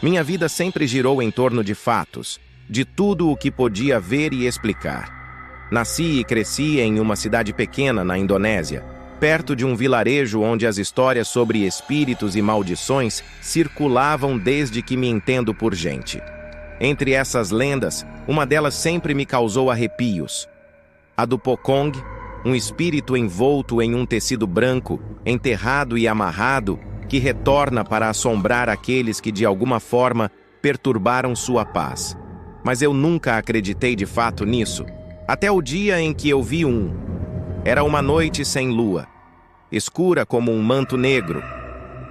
Minha vida sempre girou em torno de fatos, de tudo o que podia ver e explicar. Nasci e cresci em uma cidade pequena na Indonésia, perto de um vilarejo onde as histórias sobre espíritos e maldições circulavam desde que me entendo por gente. Entre essas lendas, uma delas sempre me causou arrepios. A do Pocong, um espírito envolto em um tecido branco, enterrado e amarrado, que retorna para assombrar aqueles que de alguma forma perturbaram sua paz. Mas eu nunca acreditei de fato nisso, até o dia em que eu vi um. Era uma noite sem lua, escura como um manto negro.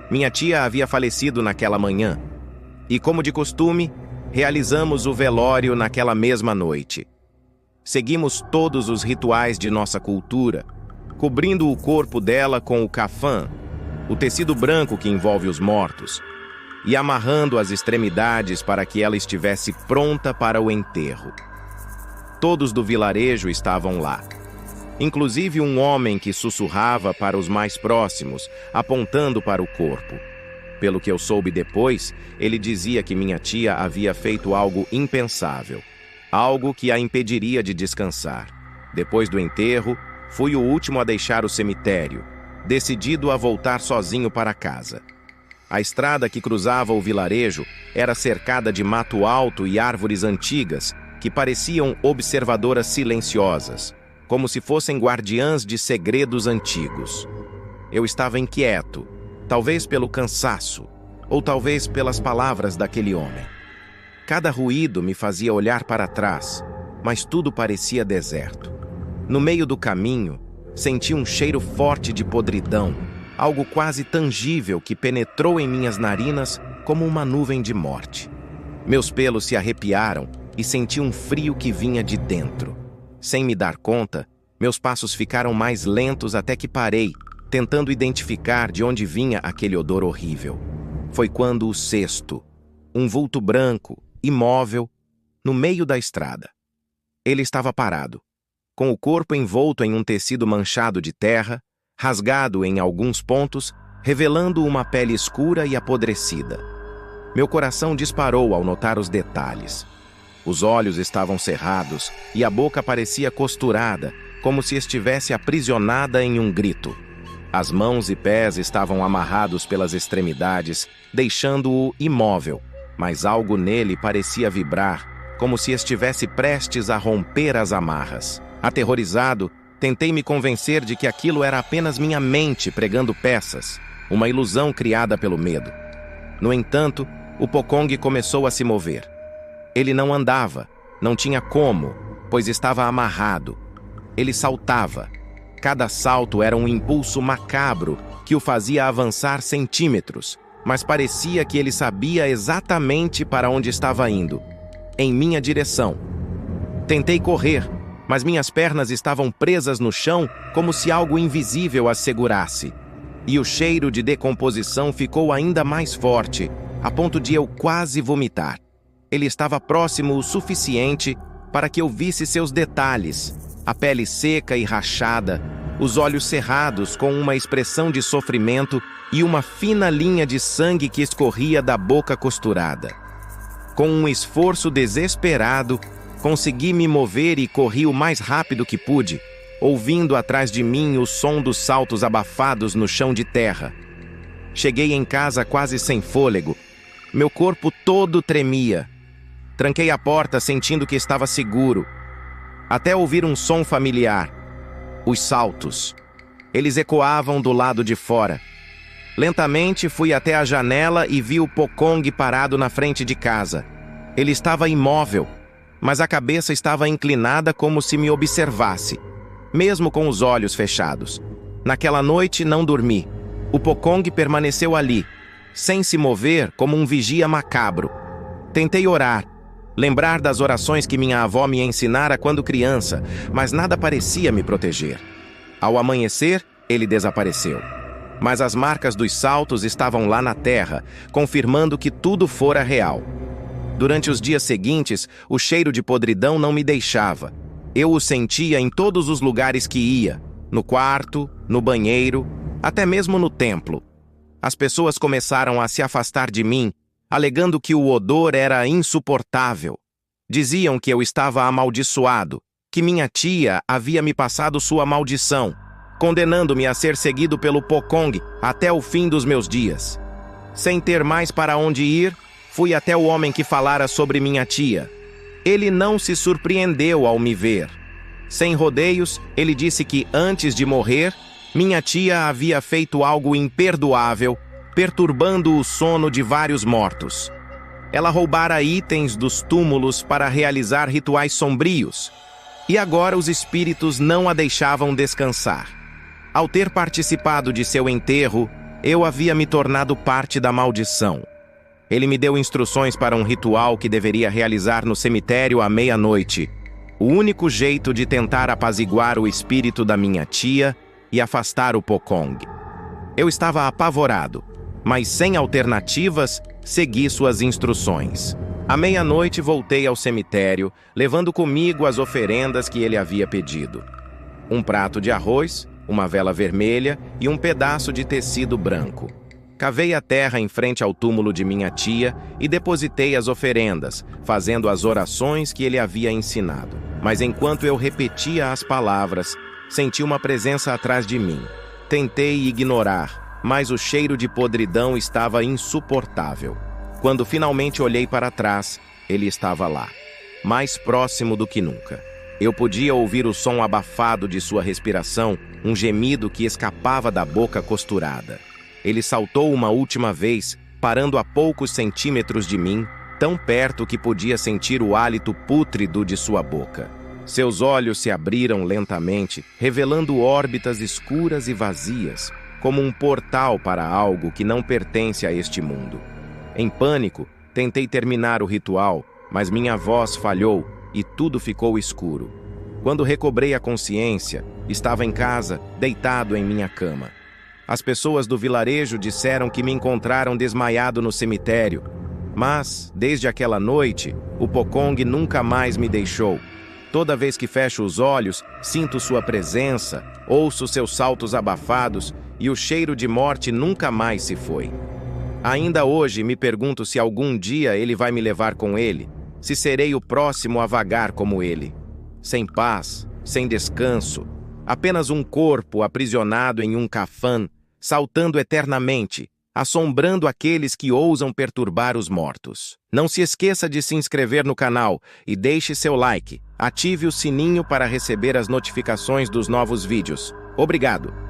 Minha tia havia falecido naquela manhã, e como de costume, realizamos o velório naquela mesma noite. Seguimos todos os rituais de nossa cultura, cobrindo o corpo dela com o cafã, o tecido branco que envolve os mortos, e amarrando as extremidades para que ela estivesse pronta para o enterro. Todos do vilarejo estavam lá, inclusive um homem que sussurrava para os mais próximos, apontando para o corpo. Pelo que eu soube depois, ele dizia que minha tia havia feito algo impensável, algo que a impediria de descansar. Depois do enterro, fui o último a deixar o cemitério, decidido a voltar sozinho para casa. A estrada que cruzava o vilarejo era cercada de mato alto e árvores antigas que pareciam observadoras silenciosas, como se fossem guardiãs de segredos antigos. Eu estava inquieto, talvez pelo cansaço, ou talvez pelas palavras daquele homem. Cada ruído me fazia olhar para trás, mas tudo parecia deserto. No meio do caminho, senti um cheiro forte de podridão, algo quase tangível que penetrou em minhas narinas como uma nuvem de morte. Meus pelos se arrepiaram e senti um frio que vinha de dentro. Sem me dar conta, meus passos ficaram mais lentos até que parei, tentando identificar de onde vinha aquele odor horrível. Foi quando o cesto, um vulto branco, imóvel, no meio da estrada. Ele estava parado, com o corpo envolto em um tecido manchado de terra, rasgado em alguns pontos, revelando uma pele escura e apodrecida. Meu coração disparou ao notar os detalhes. Os olhos estavam cerrados e a boca parecia costurada, como se estivesse aprisionada em um grito. As mãos e pés estavam amarrados pelas extremidades, deixando-o imóvel, mas algo nele parecia vibrar, como se estivesse prestes a romper as amarras. Aterrorizado, tentei me convencer de que aquilo era apenas minha mente pregando peças, uma ilusão criada pelo medo. No entanto, o Pocong começou a se mover. Ele não andava, não tinha como, pois estava amarrado. Ele saltava. Cada salto era um impulso macabro que o fazia avançar centímetros, mas parecia que ele sabia exatamente para onde estava indo, em minha direção. Tentei correr, mas minhas pernas estavam presas no chão como se algo invisível as segurasse. E o cheiro de decomposição ficou ainda mais forte, a ponto de eu quase vomitar. Ele estava próximo o suficiente para que eu visse seus detalhes, a pele seca e rachada, os olhos cerrados com uma expressão de sofrimento e uma fina linha de sangue que escorria da boca costurada. Com um esforço desesperado, consegui me mover e corri o mais rápido que pude, ouvindo atrás de mim o som dos saltos abafados no chão de terra. Cheguei em casa quase sem fôlego. Meu corpo todo tremia. Tranquei a porta sentindo que estava seguro, até ouvir um som familiar. Os saltos. Eles ecoavam do lado de fora. Lentamente fui até a janela e vi o Pocong parado na frente de casa. Ele estava imóvel, mas a cabeça estava inclinada como se me observasse, mesmo com os olhos fechados. Naquela noite não dormi. O Pocong permaneceu ali, sem se mover, como um vigia macabro. Tentei orar, lembrar das orações que minha avó me ensinara quando criança, mas nada parecia me proteger. Ao amanhecer, ele desapareceu. Mas as marcas dos saltos estavam lá na terra, confirmando que tudo fora real. Durante os dias seguintes, o cheiro de podridão não me deixava. Eu o sentia em todos os lugares que ia, no quarto, no banheiro, até mesmo no templo. As pessoas começaram a se afastar de mim, alegando que o odor era insuportável. Diziam que eu estava amaldiçoado, que minha tia havia me passado sua maldição, condenando-me a ser seguido pelo Pocong até o fim dos meus dias. Sem ter mais para onde ir, fui até o homem que falara sobre minha tia. Ele não se surpreendeu ao me ver. Sem rodeios, ele disse que, antes de morrer, minha tia havia feito algo imperdoável, perturbando o sono de vários mortos. Ela roubara itens dos túmulos para realizar rituais sombrios, e agora os espíritos não a deixavam descansar. Ao ter participado de seu enterro, eu havia me tornado parte da maldição. Ele me deu instruções para um ritual que deveria realizar no cemitério à meia-noite, o único jeito de tentar apaziguar o espírito da minha tia e afastar o Pocong. Eu estava apavorado, mas sem alternativas, segui suas instruções. À meia-noite voltei ao cemitério, levando comigo as oferendas que ele havia pedido. Um prato de arroz, uma vela vermelha e um pedaço de tecido branco. Cavei a terra em frente ao túmulo de minha tia e depositei as oferendas, fazendo as orações que ele havia ensinado. Mas enquanto eu repetia as palavras, senti uma presença atrás de mim. Tentei ignorar, mas o cheiro de podridão estava insuportável. Quando finalmente olhei para trás, ele estava lá, mais próximo do que nunca. Eu podia ouvir o som abafado de sua respiração, um gemido que escapava da boca costurada. Ele saltou uma última vez, parando a poucos centímetros de mim, tão perto que podia sentir o hálito pútrido de sua boca. Seus olhos se abriram lentamente, revelando órbitas escuras e vazias, como um portal para algo que não pertence a este mundo. Em pânico, tentei terminar o ritual, mas minha voz falhou e tudo ficou escuro. Quando recobrei a consciência, estava em casa, deitado em minha cama. As pessoas do vilarejo disseram que me encontraram desmaiado no cemitério, mas, desde aquela noite, o Pocong nunca mais me deixou. Toda vez que fecho os olhos, sinto sua presença, ouço seus saltos abafados e o cheiro de morte nunca mais se foi. Ainda hoje me pergunto se algum dia ele vai me levar com ele, se serei o próximo a vagar como ele. Sem paz, sem descanso, apenas um corpo aprisionado em um cafã, saltando eternamente, assombrando aqueles que ousam perturbar os mortos. Não se esqueça de se inscrever no canal e deixe seu like. Ative o sininho para receber as notificações dos novos vídeos. Obrigado!